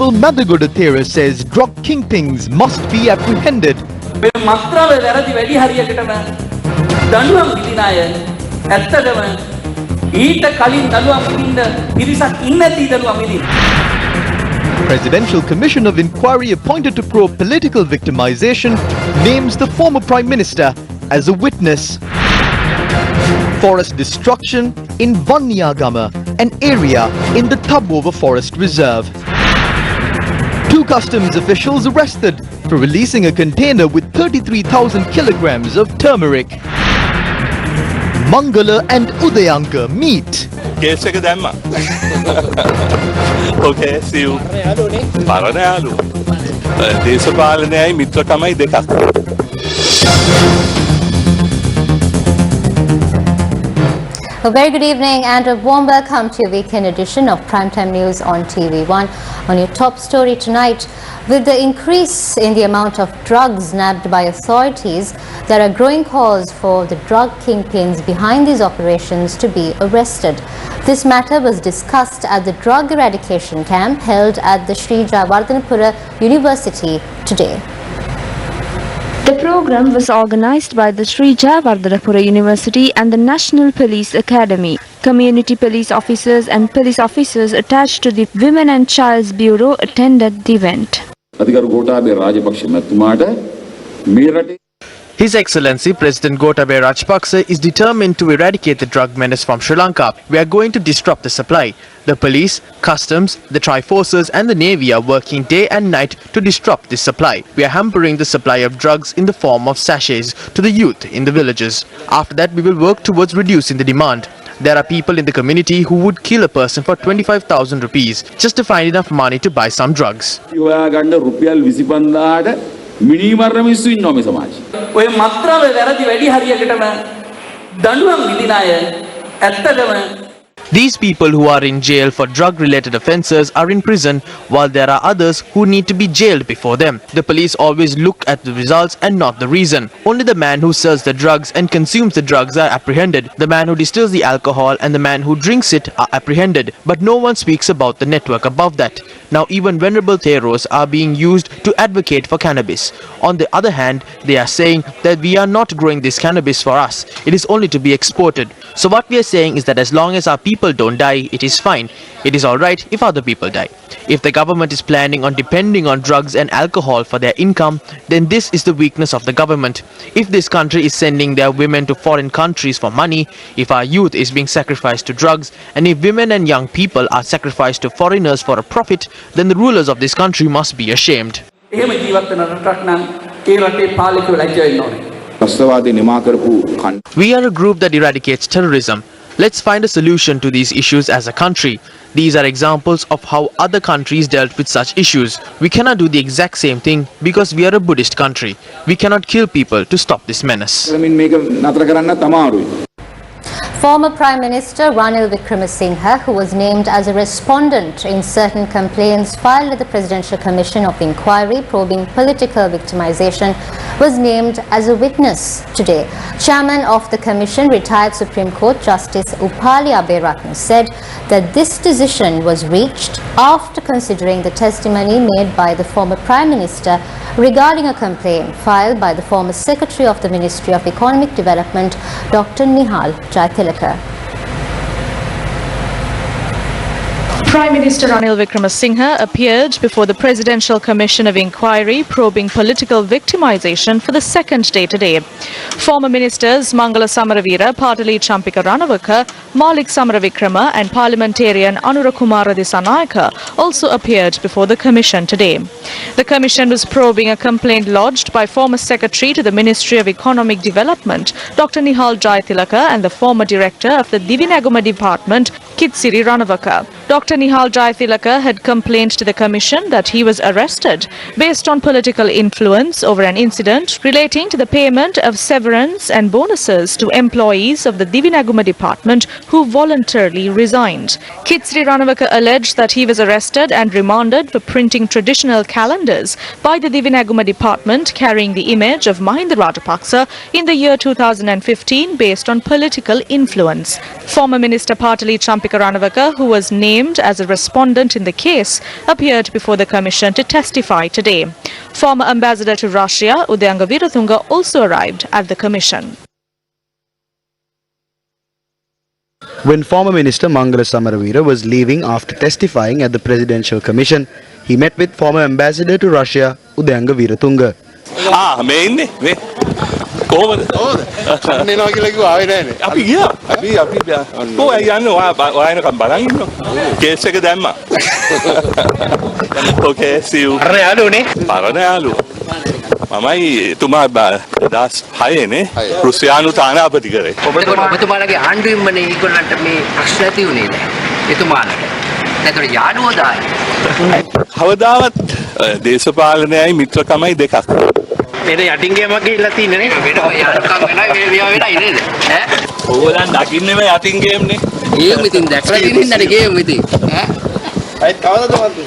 Honorable Madagoda says drug kingpins must be apprehended. Presidential Commission of Inquiry appointed to probe political victimization names the former Prime Minister as a witness. Forest destruction in Vanyagama, an area in the Tabover Forest Reserve. 2 customs officials arrested for releasing a container with 33,000 kilograms of turmeric. Mangala and Udayanka meet. Okay, see you. Paranalu. Desapalane Mitrakamai Deka. A very good evening and a warm welcome to your weekend edition of Primetime News on TV1. On your top story tonight, with the increase in the amount of drugs nabbed by authorities, there are growing calls for the drug kingpins behind these operations to be arrested. This matter was discussed at the drug eradication camp held at the Sri Jayawardhanapura University today. The program was organized by the Sri Jayawardhanapura University and the National Police Academy. Community police officers and police officers attached to the Women and Child's Bureau attended the event. His Excellency President Gotabaya Rajapaksa is determined to eradicate the drug menace from Sri Lanka. We are going to disrupt the supply. The police, customs, the Triforces and the Navy are working day and night to disrupt this supply. We are hampering the supply of drugs in the form of sachets to the youth in the villages. After that, we will work towards reducing the demand. There are people in the community who would kill a person for 25,000 rupees just to find enough money to buy some drugs. These people who are in jail for drug-related offences are in prison, while there are others who need to be jailed before them. The police always look at the results and not the reason. Only the man who sells the drugs and consumes the drugs are apprehended. The man who distills the alcohol and the man who drinks it are apprehended. But no one speaks about the network above that. Now even venerable theros are being used to advocate for cannabis. On the other hand, they are saying that we are not growing this cannabis for us. It is only to be exported. So what we are saying is that as long as our people don't die, it is fine. It is alright if other people die. If the government is planning on depending on drugs and alcohol for their income, then this is the weakness of the government. If this country is sending their women to foreign countries for money, if our youth is being sacrificed to drugs, and if women and young people are sacrificed to foreigners for a profit, then the rulers of this country must be ashamed. We are a group that eradicates terrorism. Let's find a solution to these issues as a country. These are examples of how other countries dealt with such issues. We cannot do the exact same thing because we are a Buddhist country. We cannot kill people to stop this menace. Former Prime Minister Ranil Wickremesinghe, who was named as a respondent in certain complaints filed at the Presidential Commission of Inquiry probing political victimization, was named as a witness today. Chairman of the Commission, retired Supreme Court Justice Upali Aberatne, said that this decision was reached after considering the testimony made by the former Prime Minister regarding a complaint filed by the former Secretary of the Ministry of Economic Development, Dr. Nihal Jaytilaka. Prime Minister Ranil Wickremesinghe appeared before the Presidential Commission of Inquiry probing political victimization for the second day today. Former ministers Mangala Samaravira, Patali Champika Ranavaka, Malik Samaravikrama and parliamentarian Anurakumara Disanayaka also appeared before the Commission today. The Commission was probing a complaint lodged by former Secretary to the Ministry of Economic Development, Dr. Nihal Jaytilaka, and the former Director of the Divinaguma Department, Kitsiri Ranavaka. Dr. Nihal Jaytilaka had complained to the Commission that he was arrested based on political influence over an incident relating to the payment of severance and bonuses to employees of the Divinaguma Department who voluntarily resigned. Kitsiri Ranavaka alleged that he was arrested and remanded for printing traditional calendars by the Divinaguma Department carrying the image of Mahinda Rajapaksa in the year 2015 based on political influence. Former Minister Patali Champika Ranavaka, who was named as a respondent in the case, appeared before the commission to testify today. Former ambassador to Russia, Udayanga Veeratunga, also arrived at the commission. When former Minister Mangala Samaravira was leaving after testifying at the Presidential Commission, he met with former ambassador to Russia, Udayanga Veeratunga. මේ ඉන්නේ මේ කොහමද අන්න එනවා කියලා කිව්වා ආවේ නෑනේ අපි ගියා අපි කොහේ යන්නේ ඔයා එනකම් බලන් ඉන්නවා කේස් එක දැම්මා okay see you අර යාළුවනේ පරණ යාළුවා මමයි එතුමා 2006 නේ රුසියානු තානාපති කරේ ඔබතුමාලගේ ආණ්ඩුවෙන්මනේ ඒගොල්ලන්ට මේ ප්‍රශ්න ඇති වුණේ නෑ එතුමාලට නැතර යාළුවෝ දායි කවදාවත් දේශපාලනයයි මිත්‍රකමයි දෙකක් මේක යටින් ගේමක් ගිහිල්ලා තින්නේ නේ වෙන යටකම් වෙනයි මේවා වෙනයි නේද ඈ ඕගොල්ලන් දකින්නේ මේ යටින් ගේම් නේ ගේම් ඉතින් දැක්ලා තින්නේ ගේම් ඉතින් ඈ අයිත් කවදාද වන්දු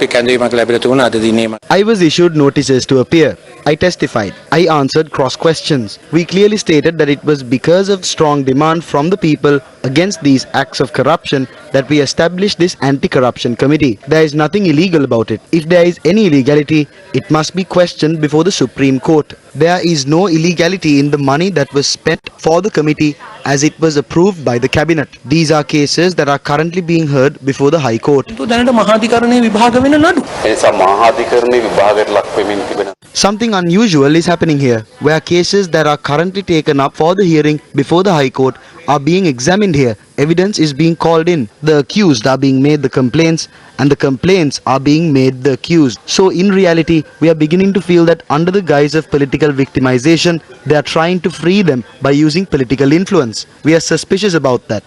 I was issued notices to appear. I testified. I answered cross questions. We clearly stated that it was because of strong demand from the people against these acts of corruption that we established this anti-corruption committee. There is nothing illegal about it. If there is any illegality, it must be questioned before the Supreme Court. There is no illegality in the money that was spent for the committee as it was approved by the cabinet. These are cases that are currently being heard before the High Court. Something unusual is happening here, where cases that are currently taken up for the hearing before the High Court are being examined here. Evidence is being called in. The accused are being made the complaints and the complaints are being made the accused. So in reality, we are beginning to feel that under the guise of political victimization, they are trying to free them by using political influence. We are suspicious about that.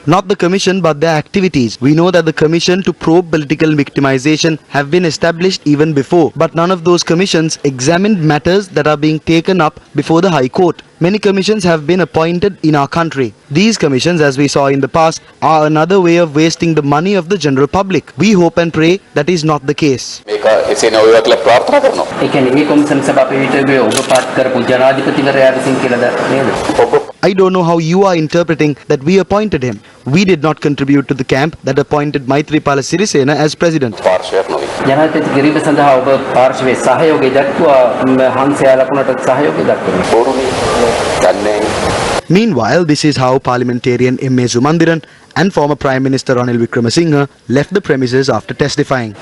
Not the commission but their activities. We know that the commission to probe political victimization have been established even before, but none of those commissions examined matters that are being taken up before the High Court. Many commissions have been appointed in our country. These commissions, as we saw in the past, are another way of wasting the money of the general public. We hope and pray that is not the case. I don't know how you are interpreting that we appointed him. We did not contribute to the camp that appointed Maithripala Sirisena as president. Meanwhile, this is how parliamentarian M.A. Sumandiran and former Prime Minister Ranil Wickremesinghe left the premises after testifying.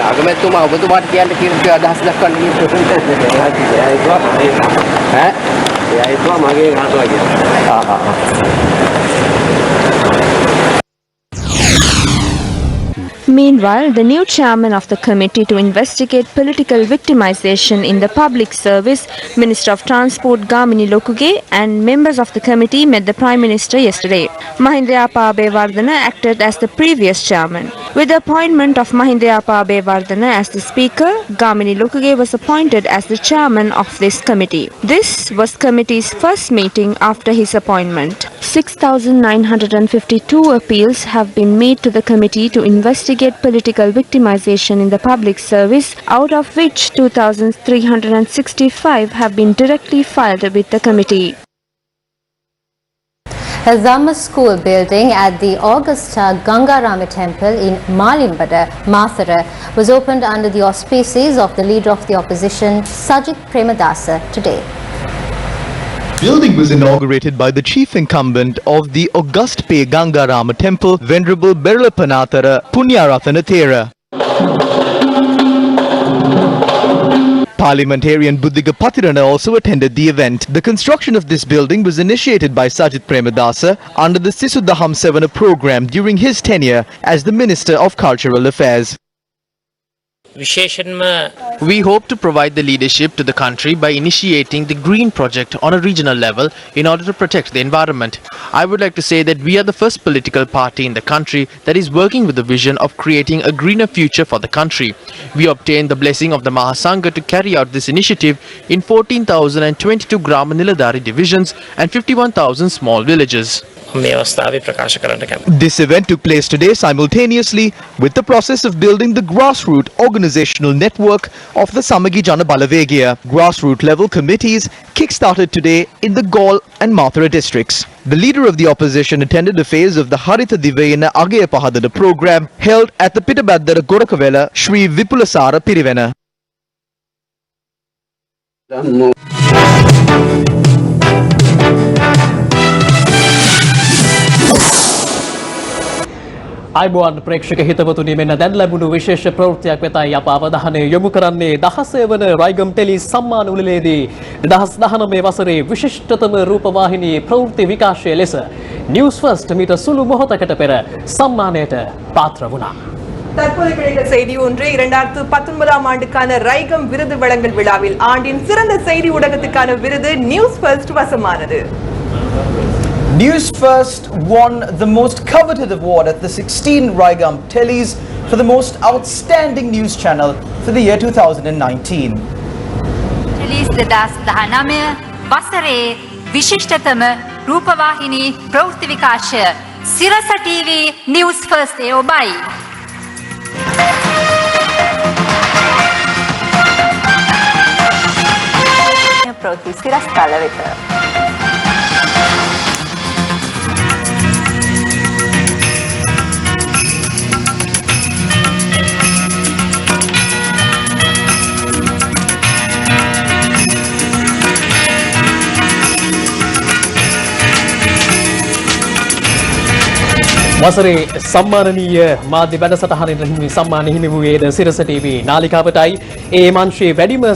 අගමැතිතුමා ඔබතුමාට කියන්න කීර්ති අදහස් දක්වන්න Meanwhile, the new chairman of the committee to investigate political victimization in the public service, Minister of Transport Gamini Lokuge, and members of the committee met the Prime Minister yesterday. Mahindayappa Abeyewardena acted as the previous chairman. With the appointment of Mahindayappa Abeyewardena as the speaker, Gamini Lokuge was appointed as the chairman of this committee. This was committee's first meeting after his appointment. 6,952 appeals have been made to the committee to investigate political victimization in the public service, out of which 2,365 have been directly filed with the committee. A Dhamma school building at the Augusta Gangarama temple in Malimbada, Mathura, was opened under the auspices of the leader of the opposition, Sajith Premadasa, today. The building was inaugurated by the chief incumbent of the August Pe Gangarama temple, Venerable Berlapanathara Punyarathanathera. Parliamentarian Buddhiga Patirana also attended the event. The construction of this building was initiated by Sajith Premadasa under the Sisudaham Sevana program during his tenure as the Minister of Cultural Affairs. We hope to provide the leadership to the country by initiating the green project on a regional level in order to protect the environment. I would like to say that we are the first political party in the country that is working with the vision of creating a greener future for the country. We obtained the blessing of the Mahasangha to carry out this initiative in 14,022 Grama Niladhari divisions and 51,000 small villages. This event took place today simultaneously with the process of building the grassroots organizational network of the Samagi Jana Balavegiya. Grassroots level committees kick-started today in the Gaul and Mathura districts. The leader of the opposition attended a phase of the Haritha Divayana Agaya Pahadana program held at the Pitabaddara Gorakavela Shri Vipulasara Pirivena. අයිබෝන් ප්‍රේක්ෂක හිතවතුනි මෙන්න දැන් ලැබුණු විශේෂ ප්‍රවෘත්තියක් වෙතයි අප අවධානය යොමු කරන්නේ 16 වන රයිගම් ටෙලි සම්මාන උළෙලේදී 2019 වසරේ විශිෂ්ටතම රූපවාහිනී ප්‍රවෘත්ති විකාශය ලෙස නිවුස් ෆර්ස්ට් මීට සුළු මොහොතකට පෙර සම්මානයට පාත්‍ර වුණා. தற்போது கிடைத்த செய்தி ஒன்று 2019ஆம் ஆண்டுக்கான ரைகம் விருது வழங்கல் விழாவில் ஆண்டின் சிறந்த செய்தி ஊடகத்துக்கான விருது நியூஸ் ஃபர்ஸ்ட் வசமானது. Newsfirst won the most coveted award at the 16 Raigam Tellies for the most outstanding news channel for the year 2019. Tellies 2019 වසරේ විශිෂ්ටතම රූපවාහිනී ප්‍රවෘත්ති විකාශය සිරස TV News First ඒ ඔබයි. ප්‍රවෘත්ති සිරස් කාල වෙත වසරේ සම්මානනීය මාධ්‍ය වැඩසටහනින් හිමි සම්මාන හිමි වූයේද සිරස TV නාලිකාවටයි ඒ මංශයේ වැඩිම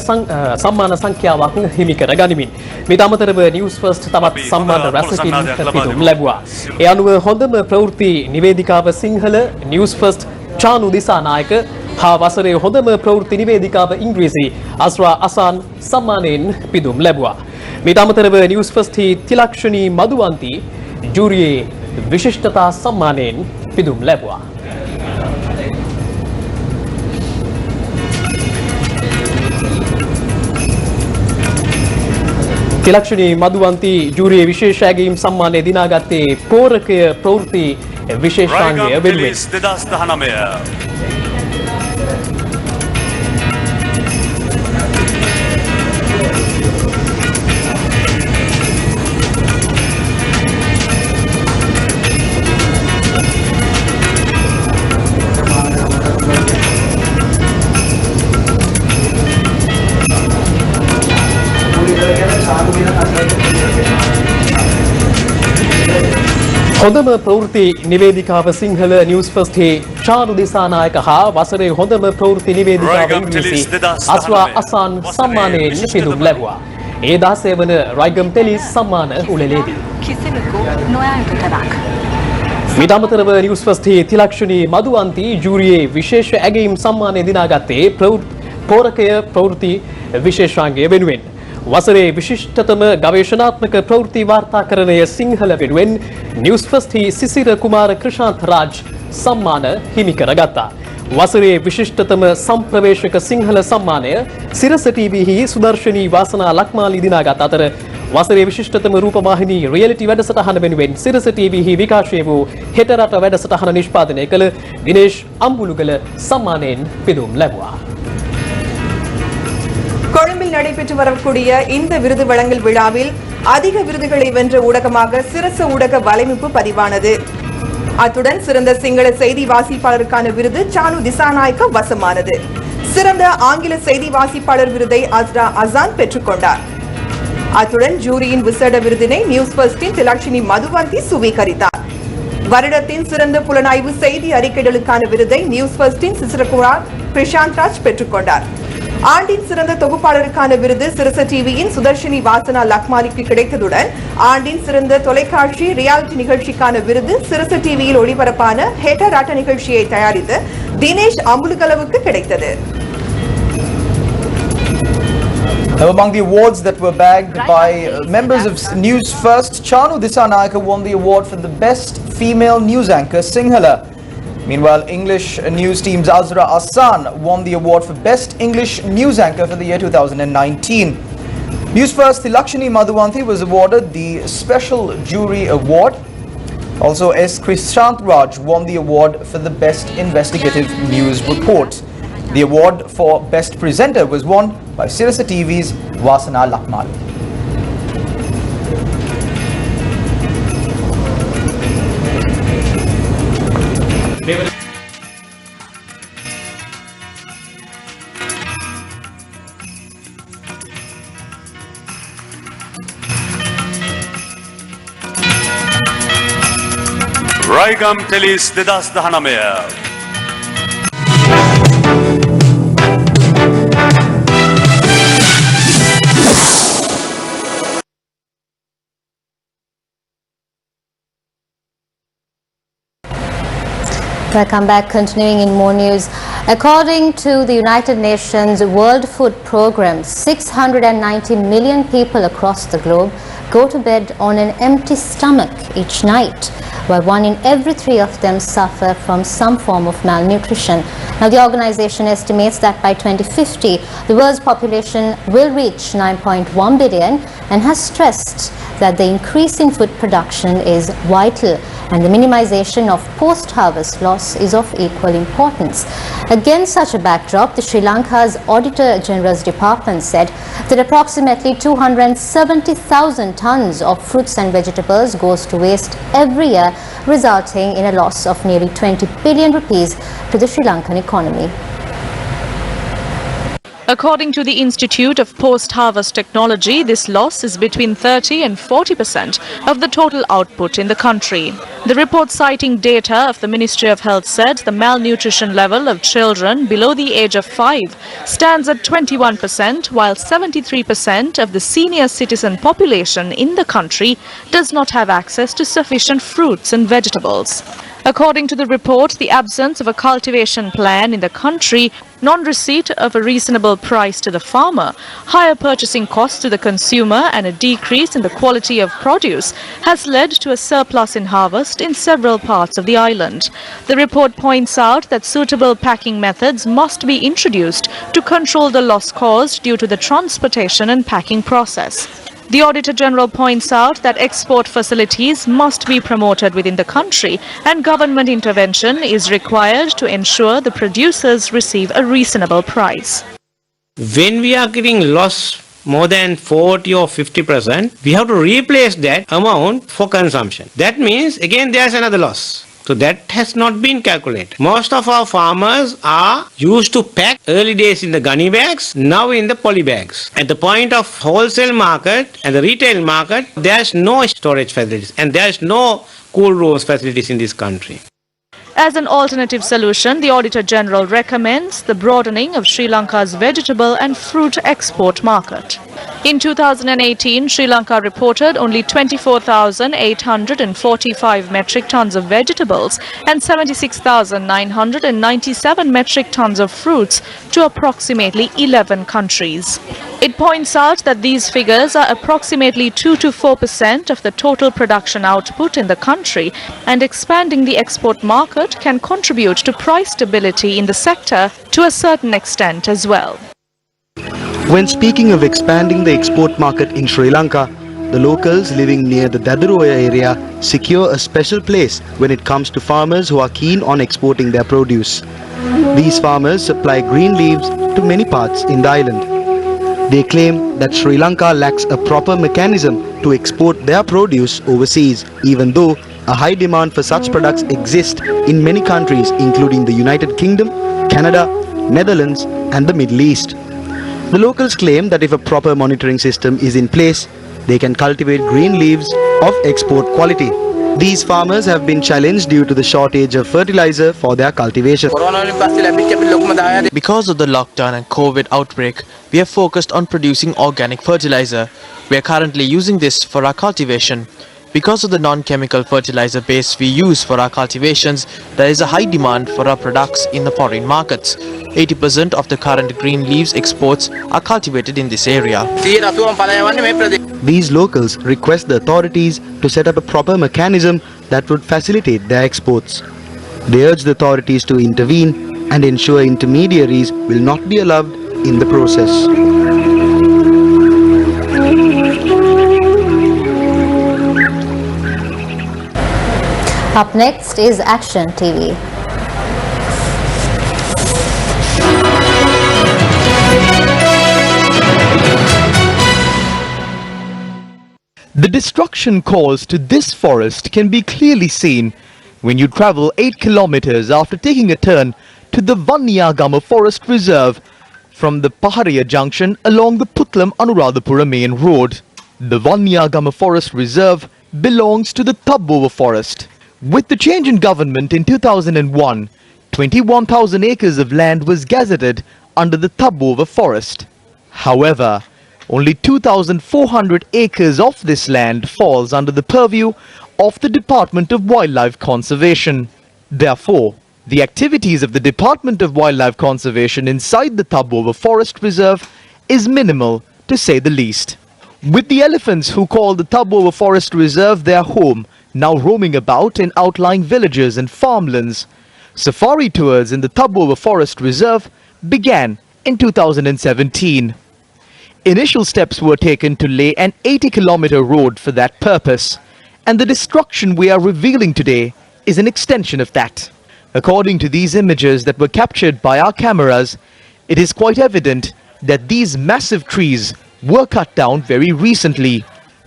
සම්මාන සංඛ්‍යාවක් හිමි කර ගනිමින් මේට අමතරව නිවුස් ෆර්ස්ට් තවත් සම්මාන රැසකින් පිදුම් ලැබුවා. ඒ අනුව හොඳම ප්‍රවෘත්ති නිවේදිකාව සිංහල නිවුස් ෆර්ස්ට් චානු දිසානායක හා වසරේ හොඳම ප්‍රවෘත්ති නිවේදිකාව ඉංග්‍රීසි අස්රා අසාන් සම්මානයෙන් පිදුම් ලැබුවා. මේට අමතරව නිවුස් ෆර්ස්ට් තිලක්ෂණී මදුවන්ති ජූරියේ විශිෂ්ටතා සම්මානයෙන් පිදුම් ලැබුවා. තිලක්ෂණී මදුවන්ති ජූරියේ විශේෂ ඇගයීම් සම්මානය දිනාගත්තේ පෝරකය ප්‍රවෘත්ති විශේෂාංගය වෙනුවෙන්. 2019 හොඳම ප්‍රවෘත්ති නිවේදිකාව සිංහල නිවුස් ෆර්ස්ට් චානු දිසානායක හා වසරේ හොඳම ප්‍රවෘත්ති නිවේදිකාව ඉංග්‍රීසි අස්වා අසාන් සම්මානයෙන් පිදුම් ලැබුවා. ඒ 16 වන රයිගම් ටෙලිස් සම්මාන උළෙලේදී කිසිවෙකු නොයා යුතු තැනක්. මීට අමතරව නිවුස් ෆර්ස්ට් තිලක්ෂණී මදුවන්ති ජූරියේ විශේෂ ඇගයීම් සම්මානය දිනාගත්තේ පෝරකය ප්‍රවෘත්ති විශේෂාංගය වෙනුවෙන්. වසරේ විශිෂ්ටතම ගවේෂණාත්මක ප්‍රවෘත්ති වාර්තාකරණය සිංහල වෙනුවෙන් නිවුස් ෆර්ස්ට් සිසිර කුමාර ක්‍රිෂාන්ත රාජ් සම්මාන හිමි කරගත්තා. වසරේ විශිෂ්ටතම සම්ප්‍රවේශක සිංහල සම්මානය සිරස ටීවීහි සුදර්ශනී වාසනා ලක්මාලි දිනාගත් අතර වසරේ විශිෂ්ටතම රූපවාහිනී රියැලිටි වැඩසටහන වෙනුවෙන් සිරස ටීවීහි විකාශය වූ හෙට රට වැඩසටහන නිෂ්පාදනය කළ දිනේෂ් අම්බුලුගල சம்மானேன் பிதும் லெபுவா. கொழும்பில் நடைபெற்று வரக்கூடிய இந்த விருது வழங்கல் விழாவில் அதிக விருதுகளை வென்ற ஊடகமாக சிரச ஊடக வலையமைப்பு பதிவானது. அத்துடன் சிறந்த சிங்கள செய்தி வாசிப்பாளருக்கான விருது சானு திசாநாயக்க வசமானது. சிறந்த ஆங்கில செய்தி வாசிப்பாளர் விருதை அஸ்ரா அசான் பெற்றுக்கொண்டார். அத்துடன் ஜூரியின் விசேட விருதினை நியூஸ் ஃபர்ஸ்டின் திலக்ஷினி மதுவந்தி சுவீகரித்தார். வருடத்தின் சிறந்த புலனாய்வு செய்தி அறிக்கைகளுக்கான விருதை நியூஸ் ஃபர்ஸ்டின் சிசிரகுமார் பிரசாந்த் ராஜ் பெற்றுக்கொண்டார். ஆண்டின் சிறந்த தொகுப்பாளருக்கான விருது சிரச டிவியின் சுதர்ஷினி வாசனா லக்மாலிக்கு கிடைத்ததுடன் ஆண்டின் சிறந்த தொலைக்காட்சி ரியாலிட்டி நிகழ்ச்சிக்கான விருது சிரச டிவியில் ஒளிபரப்பான ஹேட்டர் ஆட்ட நிகழ்ச்சியை தயாரித்து தினேஷ் அம்புலுகலவுக்கு கிடைத்தது. Now, among the awards that were bagged by members of Newsfirst, Chanu Disanayake won the award for the best female news anchor, Sinhala. Meanwhile, English news team's Azra Asan won the award for best English news anchor for the year 2019. Newsfirst Tilakshini Madhuvanthi was awarded the Special Jury Award. Also, S. Krishant Raj won the award for the best investigative news report. The award for best presenter was won by Sirasa TV's Vasana Lakmal. Raigam Telis 2019. Welcome back. Continuing in more news. According to the United Nations World Food Programme, 690 million people across the globe go to bed on an empty stomach each night, while 1 in every 3 of them suffer from some form of malnutrition. Now, the organization estimates that by 2050, the world's population will reach 9.1 billion and has stressed that the increase in food production is vital and the minimization of post-harvest loss is of equal importance. Against such a backdrop, the Sri Lanka's Auditor General's Department said that approximately 270,000 tons of fruits and vegetables goes to waste every year, resulting in a loss of nearly 20 billion rupees to the Sri Lankan economy. According to the Institute of Post-Harvest Technology, this loss is between 30 and 40% of the total output in the country. The report, citing data of the Ministry of Health, said the malnutrition level of children below the age of 5 stands at 21%, while 73% of the senior citizen population in the country does not have access to sufficient fruits and vegetables. According to the report, the absence of a cultivation plan in the country, non-receipt of a reasonable price to the farmer, higher purchasing costs to the consumer and a decrease in the quality of produce has led to a surplus in harvest in several parts of the island. The report points out that suitable packing methods must be introduced to control the loss caused due to the transportation and packing process. The Auditor General points out that export facilities must be promoted within the country and government intervention is required to ensure the producers receive a reasonable price. When we are getting loss more than 40 or 50%, we have to replace that amount for consumption. That means again there's another loss. So that has not been calculated. Most of our farmers are used to pack early days in the gunny bags, now in the poly bags. At the point of wholesale market and the retail market, there's no storage facilities and there's no cool rooms facilities in this country. As an alternative solution, the Auditor General recommends the broadening of Sri Lanka's vegetable and fruit export market. In 2018, Sri Lanka reported only 24,845 metric tons of vegetables and 76,997 metric tons of fruits to approximately 11 countries. It points out that these figures are approximately 2 to 4% of the total production output in the country, and expanding the export market can contribute to price stability in the sector to a certain extent as well. When speaking of expanding the export market in Sri Lanka, the locals living near the Dadaroya area secure a special place when it comes to farmers who are keen on exporting their produce. These farmers supply green leaves to many parts in the island. They claim that Sri Lanka lacks a proper mechanism to export their produce overseas, even though a high demand for such products exists in many countries including the United Kingdom, Canada, Netherlands and the Middle East. The locals claim that if a proper monitoring system is in place, they can cultivate green leaves of export quality. These farmers have been challenged due to the shortage of fertilizer for their cultivation. Because of the lockdown and COVID outbreak, we have focused on producing organic fertilizer. We are currently using this for our cultivation. Because of the non-chemical fertilizer base we use for our cultivations, there is a high demand for our products in the foreign markets. 80% of the current green leaves exports are cultivated in this area. These locals request the authorities to set up a proper mechanism that would facilitate their exports. They urge the authorities to intervene and ensure intermediaries will not be allowed in the process. Up next is Action TV. The destruction caused to this forest can be clearly seen when you travel 8 kilometers after taking a turn to the Vanniyagama Forest Reserve from the Pahariya junction along the Putlam-Anuradhapura main road. The Vanniyagama Forest Reserve belongs to the Thabbowa Forest. With the change in government in 2001, 21,000 acres of land was gazetted under the Thabbowa Forest. However, only 2,400 acres of this land falls under the purview of the Department of Wildlife Conservation. Therefore, the activities of the Department of Wildlife Conservation inside the Thabbowa Forest Reserve is minimal, to say the least. With the elephants who call the Thabbowa Forest Reserve their home now roaming about in outlying villages and farmlands, safari tours in the Thabbowa Forest Reserve began in 2017. Initial steps were taken to lay an 80-kilometer road for that purpose, and the destruction we are revealing today is an extension of that. According to these images that were captured by our cameras, it is quite evident that these massive trees were cut down very recently.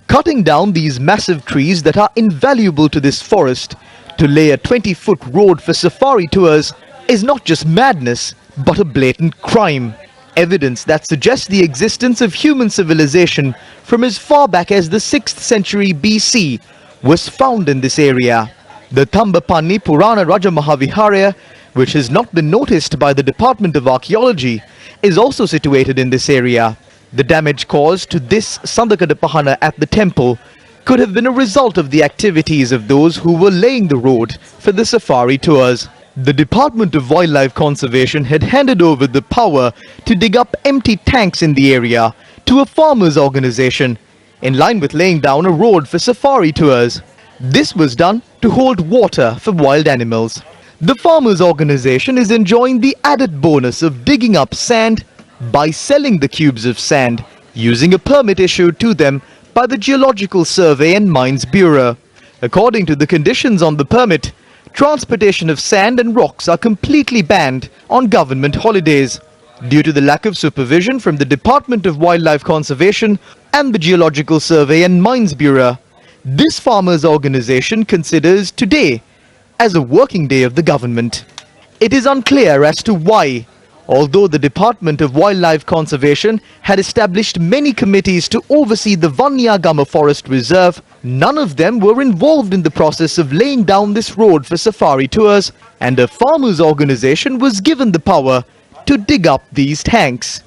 Cutting down these massive trees that are invaluable to this forest to lay a 20-foot road for safari tours is not just madness, but a blatant crime. Evidence that suggests the existence of human civilization from as far back as the 6th century BC was found in this area. The Tambapanni Purana Raja Mahaviharya, which has not been noticed by the Department of Archaeology, is also situated in this area. The damage caused to this Sandakadapahana at the temple could have been a result of the activities of those who were laying the road for the safari tours. The Department of Wildlife Conservation had handed over the power to dig up empty tanks in the area to a farmers' organization, in line with laying down a road for safari tours. This was done to hold water for wild animals. The farmers' organization is enjoying the added bonus of digging up sand by selling the cubes of sand using a permit issued to them by the Geological Survey and Mines Bureau. According to the conditions on the permit, transportation of sand and rocks are completely banned on government holidays. Due to the lack of supervision from the Department of Wildlife Conservation and the Geological Survey and Mines Bureau, this farmers' organization considers today as a working day of the government. It is unclear as to why, although the Department of Wildlife Conservation had established many committees to oversee the Vanniyagama Forest Reserve, none of them were involved in the process of laying down this road for safari tours, and a farmers' organization was given the power to dig up these tanks.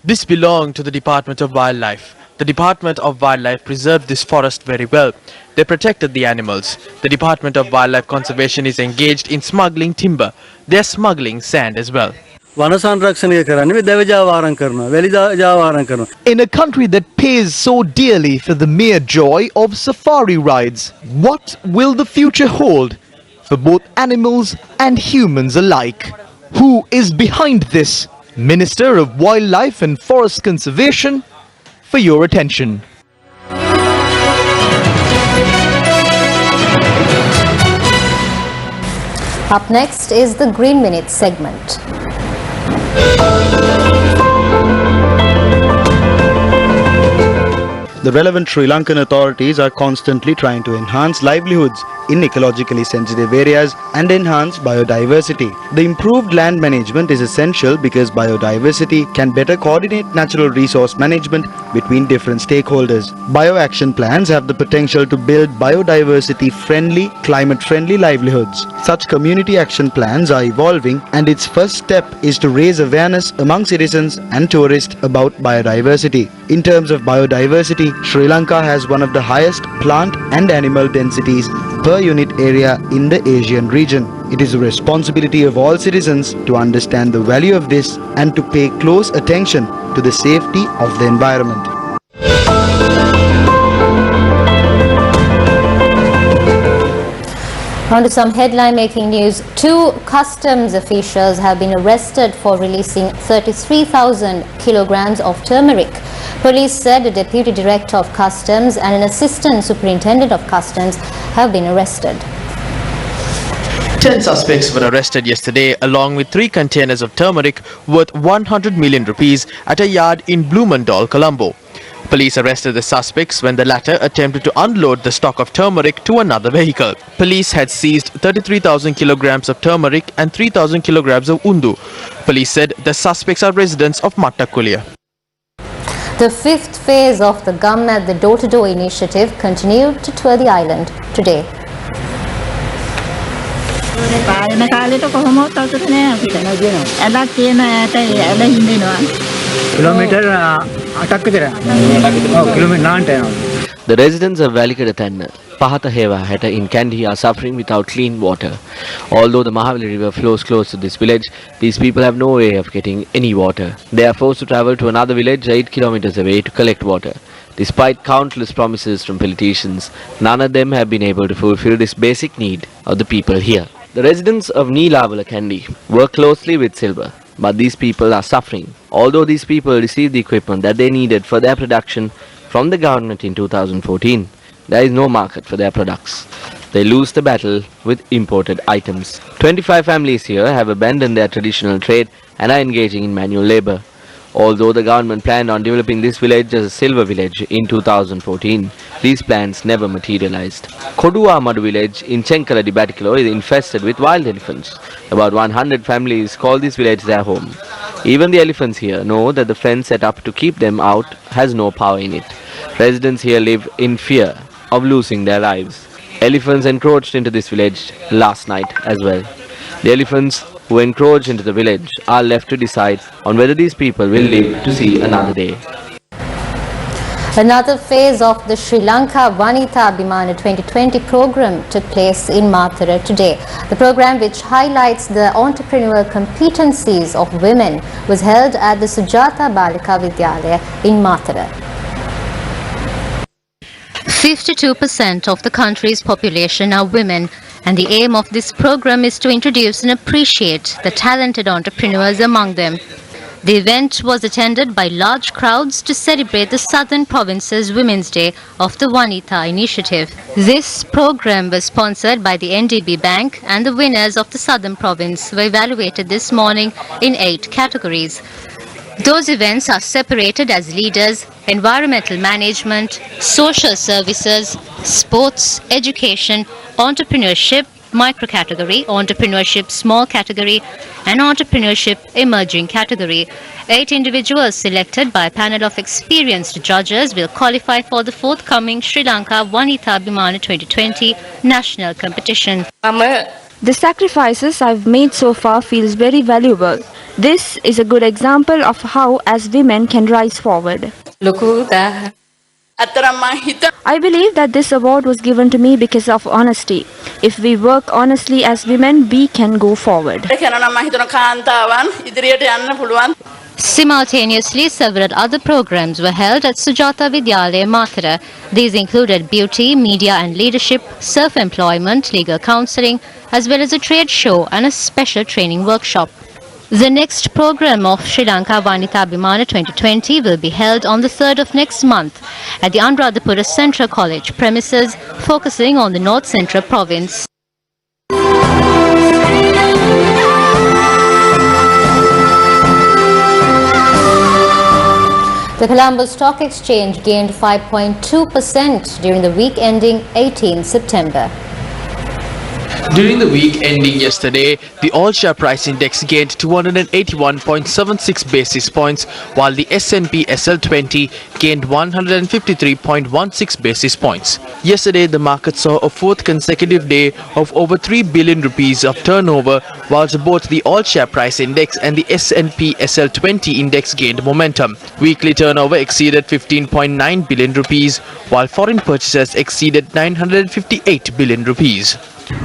This belonged to the Department of Wildlife. The Department of Wildlife preserved this forest very well. They protected the animals. The Department of Wildlife Conservation is engaged in smuggling timber. They are smuggling sand as well. In a country that pays so dearly for the mere joy of safari rides, what will the future hold for both animals and humans alike? Who is behind this? Minister of Wildlife and Forest Conservation, for your attention. Up next is the Green Minute segment. The relevant Sri Lankan authorities are constantly trying to enhance livelihoods in ecologically sensitive areas and enhance biodiversity. The improved land management is essential because biodiversity can better coordinate natural resource management between different stakeholders. Bio-action plans have the potential to build biodiversity-friendly, climate-friendly livelihoods. Such community action plans are evolving, and its first step is to raise awareness among citizens and tourists about biodiversity. In terms of biodiversity, Sri Lanka has one of the highest plant and animal densities per unit area in the Asian region. It is a responsibility of all citizens to understand the value of this and to pay close attention to the safety of the environment. On to some headline-making news. 2 customs officials have been arrested for releasing 33,000 kilograms of turmeric. Police said the Deputy Director of Customs and an Assistant Superintendent of Customs have been arrested. 10 suspects were arrested yesterday along with 3 containers of turmeric worth 100 million rupees at a yard in Bulletin, Colombo. Police arrested the suspects when the latter attempted to unload the stock of turmeric to another vehicle. Police had seized 33,000 kilograms of turmeric and 3,000 kilograms of undu. Police said the suspects are residents of Mattakulia. The 5th phase of the Gum at the Door-to-Door initiative continued to tour the island today. The residents of Valikadatanna, Pahata Heva Heta in Kandy are suffering without clean water. Although the Mahavali River flows close to this village, these people have no way of getting any water. They are forced to travel to another village 8 kilometers away to collect water. Despite countless promises from politicians, none of them have been able to fulfill this basic need of the people here. The residents of Neelavala Kandy work closely with silver, but these people are suffering. Although these people received the equipment that they needed for their production from the government in 2014, there is no market for their products. They lose the battle with imported items. 25 families here have abandoned their traditional trade and are engaging in manual labor. Although the government planned on developing this village as a silver village in 2014, these plans never materialized. Kodua Madu village in Chenkala Dibatikalo is infested with wild elephants. About 100 families call this village their home. Even the elephants here know that the fence set up to keep them out has no power in it. Residents here live in fear of losing their lives. Elephants encroached into this village last night as well. The elephants who encroach into the village are left to decide on whether these people will live to see another day. Another phase of the Sri Lanka Vanitha Abhimana 2020 program took place in Mathura today. The program, which highlights the entrepreneurial competencies of women, was held at the Sujata Balika Vidyalaya in Mathura. 52% of the country's population are women, and the aim of this program is to introduce and appreciate the talented entrepreneurs among them. The event was attended by large crowds to celebrate the Southern Province's Women's Day of the Vanitha initiative. This program was sponsored by the NDB Bank, and the winners of the Southern Province were evaluated this morning in 8 categories. Those events are separated as leaders, environmental management, social services, sports, education, entrepreneurship, micro-category, entrepreneurship small category, and entrepreneurship emerging category. 8 individuals selected by a panel of experienced judges will qualify for the forthcoming Sri Lanka Vanitha Abhimana 2020 national competition. The sacrifices I've made so far feels very valuable. This is a good example of how as women can rise forward. I believe that this award was given to me because of honesty. If we work honestly as women, we can go forward. Simultaneously, several other programs were held at Sujata Vidyalaya Mathura. These included beauty, media and leadership, self-employment, legal counselling, as well as a trade show and a special training workshop. The next program of Sri Lanka Vanitha Abhimana 2020 will be held on the 3rd of next month at the Anuradhapura Central College premises, focusing on the North Central Province. The Colombo Stock Exchange gained 5.2% during the week ending 18 September. During the week ending yesterday, the all-share price index gained 281.76 basis points, while the S&P SL20 gained 153.16 basis points. Yesterday, the market saw a 4th consecutive day of over 3 billion rupees of turnover, whilst both the all-share price index and the S&P SL20 index gained momentum. Weekly turnover exceeded 15.9 billion rupees, while foreign purchases exceeded 958 billion rupees.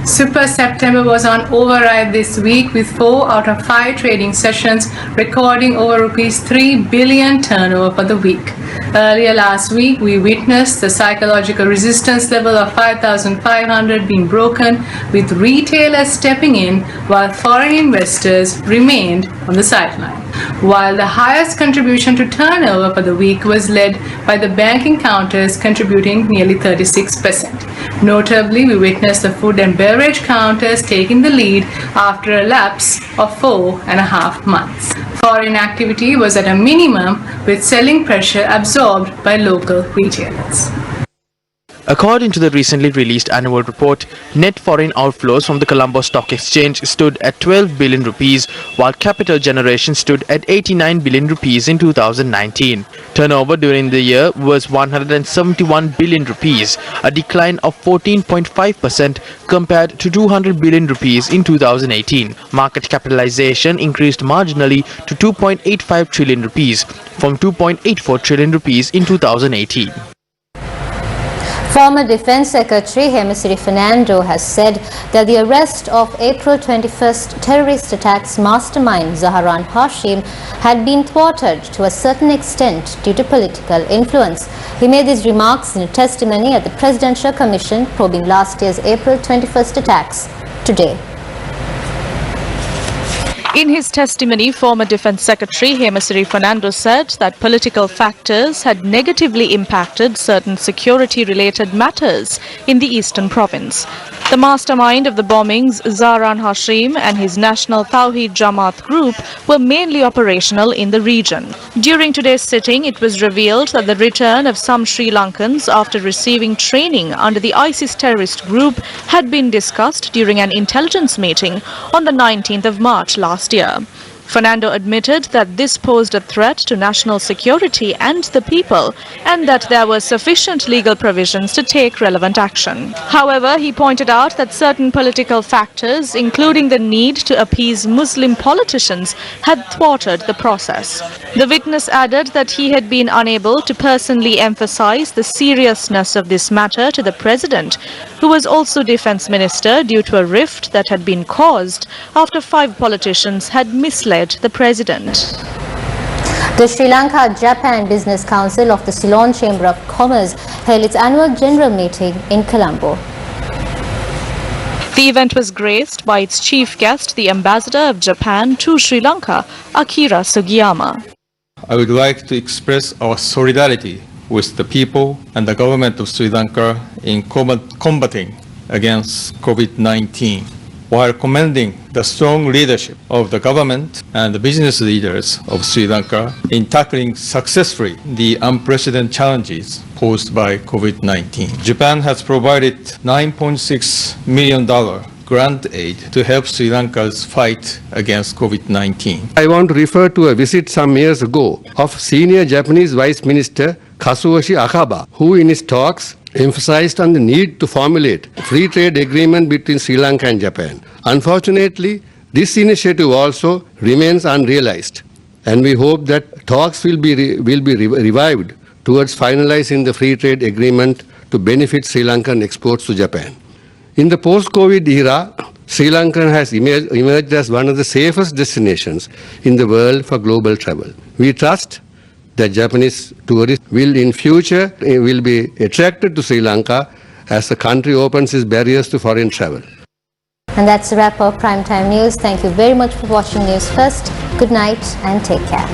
Super September was on override this week with 4 out of 5 trading sessions recording over rupees 3 billion turnover for the week. Earlier last week, we witnessed the psychological resistance level of 5,500 being broken, with retailers stepping in while foreign investors remained on the sideline. While the highest contribution to turnover for the week was led by the banking counters, contributing nearly 36%. Notably, we witnessed the food and beverage counters taking the lead after a lapse of 4.5 months. Foreign activity was at a minimum, with selling pressure absorbed by local retailers. According to the recently released annual report, net foreign outflows from the Colombo Stock Exchange stood at 12 billion rupees, while capital generation stood at 89 billion rupees in 2019. Turnover during the year was 171 billion rupees, a decline of 14.5% compared to 200 billion rupees in 2018. Market capitalization increased marginally to 2.85 trillion rupees from 2.84 trillion rupees in 2018. Former Defence Secretary Hemasiri Fernando has said that the arrest of April 21st terrorist attacks mastermind Zaharan Hashim had been thwarted to a certain extent due to political influence. He made these remarks in a testimony at the Presidential Commission probing last year's April 21st attacks today. In his testimony, former Defence Secretary Hemasiri Fernando said that political factors had negatively impacted certain security-related matters in the eastern province. The mastermind of the bombings, Zaharan Hashim, and his National Tawheed Jamaat group were mainly operational in the region. During today's sitting, it was revealed that the return of some Sri Lankans after receiving training under the ISIS terrorist group had been discussed during an intelligence meeting on the 19th of March last year. Fernando admitted that this posed a threat to national security and the people, and that there were sufficient legal provisions to take relevant action. However, he pointed out that certain political factors, including the need to appease Muslim politicians, had thwarted the process. The witness added that he had been unable to personally emphasize the seriousness of this matter to the president, who was also defense minister, due to a rift that had been caused after 5 politicians had misled the president. The Sri Lanka-Japan Business Council of the Ceylon Chamber of Commerce held its annual general meeting in Colombo. The event was graced by its chief guest, the ambassador of Japan to Sri Lanka, Akira Sugiyama. I would like to express our solidarity with the people and the government of Sri Lanka in combating against COVID-19, while commending the strong leadership of the government and the business leaders of Sri Lanka in tackling successfully the unprecedented challenges posed by COVID-19. Japan has provided $9.6 million grant aid to help Sri Lanka's fight against COVID-19. I want to refer to a visit some years ago of senior Japanese Vice Minister Kazuyoshi Akaba, who in his talks emphasized on the need to formulate a free trade agreement between Sri Lanka and Japan. Unfortunately, this initiative also remains unrealized, and we hope that talks will be revived towards finalizing the free trade agreement to benefit Sri Lankan exports to Japan. In the post-COVID era, Sri Lanka has emerged as one of the safest destinations in the world for global travel. We trust that Japanese tourists will in future be attracted to Sri Lanka as the country opens its barriers to foreign travel. And that's a wrap of Primetime News. Thank you very much for watching News First. Good night and take care.